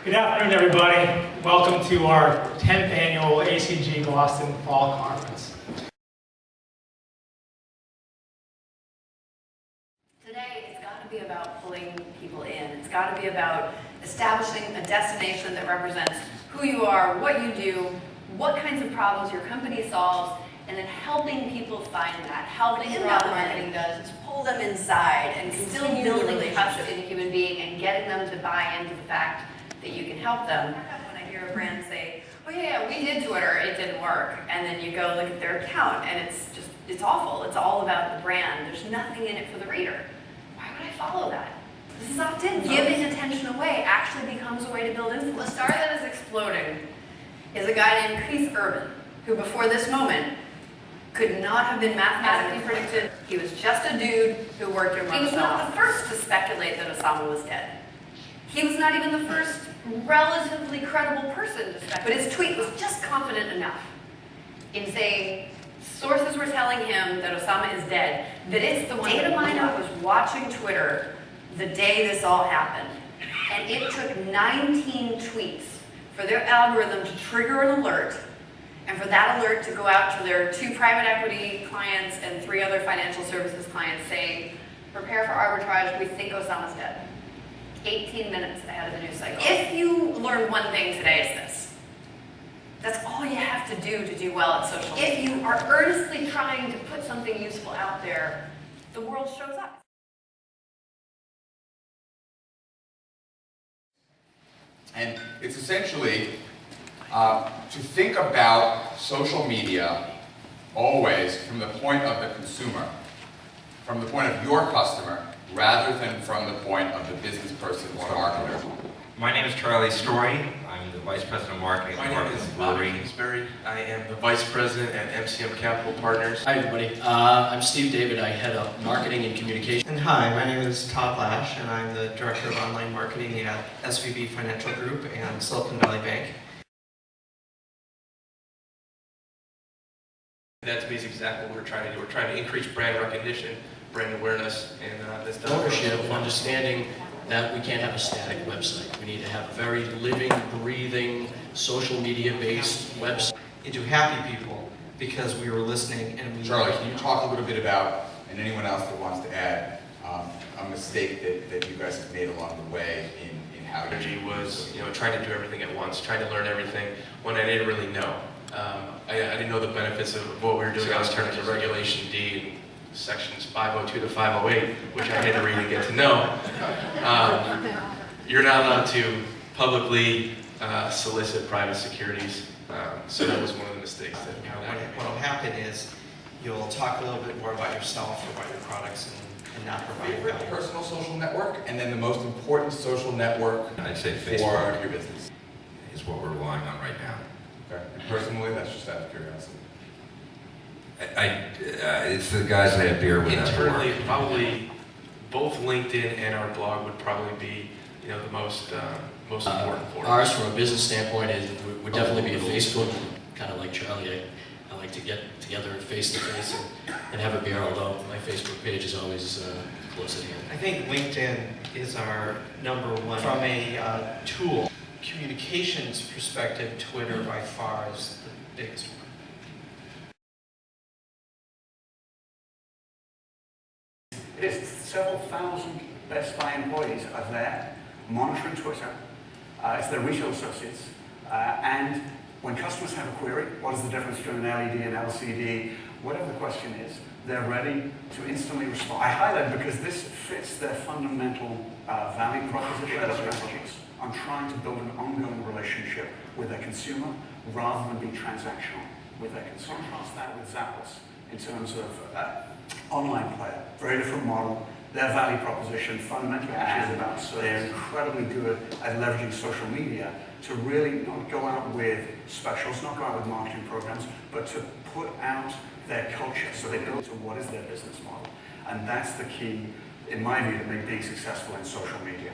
Good afternoon, everybody. Welcome to our 10th annual ACG Boston Fall Conference. Today, it's got to be about pulling people in. It's got to be about establishing a destination that represents who you are, what you do, what kinds of problems your company solves, and then helping people find that. Helping inbound marketing does is pull them inside and still building trust in a human being and getting them to buy into the fact that you can help them. When I hear a brand say, oh yeah, we did Twitter, it didn't work, and then you go look at their account and it's awful. It's all about the brand. There's nothing in it for the reader. Why would I follow that? This is opt-in. Giving attention away actually becomes a way to build influence. The star that is exploding is a guy named Chris Urban, who before this moment could not have been mathematically predicted. He was just a dude who worked in Microsoft. He was not the first to speculate that Osama was dead. He was not even the first relatively credible person to speculate. But his tweet was just confident enough in saying sources were telling him that Osama is dead, that it's the one. Data miner was watching Twitter the day this all happened, and it took 19 tweets for their algorithm to trigger an alert, and for that alert to go out to their 2 private equity clients and 3 other financial services clients saying, prepare for arbitrage, we think Osama's dead. 18 minutes ahead of the news cycle. If you learn one thing today, it's this. That's all you have to do well at social media. If you are earnestly trying to put something useful out there, the world shows up. And it's essentially to think about social media always from the point of the consumer, from the point of your customer, rather than from the point of the business person or marketer. My name is Charlie Story. I'm the Vice President of Marketing. My name is Bobby Kingsbury. I am the Vice President at MCM Capital Partners. Hi everybody, I'm Steve David. I head up marketing and communication. And hi, my name is Todd Lash, and I'm the Director of Online Marketing at SVB Financial Group and Silicon Valley Bank. That to me is exactly what we're trying to do. We're trying to increase brand recognition, brand awareness, and that's done. Ownership, understanding that we can't have a static website. We need to have a very living, breathing, social media-based website. Into happy people because we were listening and we... Charlie, can you talk a little bit about, and anyone else that wants to add, a mistake that you guys have made along the way in how you... Energy was, trying to do everything at once, trying to learn everything when I didn't really know. I didn't know the benefits of what we were doing in terms of Regulation D and sections 502 to 508, which I had to read and get to know. You're not allowed to publicly solicit private securities, so that was one of the mistakes that What will happen is you'll talk a little bit more about yourself, about your products, and not provide Favorite value. personal social network, and then the most important social network I'd say for Facebook your business. is what we're relying on right now. Okay. And personally, that's just out of curiosity. It's the guys I have beer with. Internally, probably both LinkedIn and our blog would probably be, the most important for us. Ours, from a business standpoint, would definitely be a Facebook. Kind of like Charlie, I like to get together face-to-face and have a beer, although my Facebook page is always close at hand. I think LinkedIn is our #1. From a tool communications perspective, Twitter by far is the biggest one. There's several thousand Best Buy employees are there monitoring Twitter. It's their retail associates. And when customers have a query, what is the difference between an LED and LCD, whatever the question is, they're ready to instantly respond. I highlight it because this fits their fundamental value proposition and strategies on trying to build an ongoing relationship with their consumer rather than be transactional with their consumer. Contrast that with Zappos in terms of online player, very different model. Their value proposition fundamentally actually is about service. They're incredibly good at leveraging social media to really not go out with specials, not go out with marketing programs, but to put out their culture. So they build to what is their business model. And that's the key, in my view, to being successful in social media.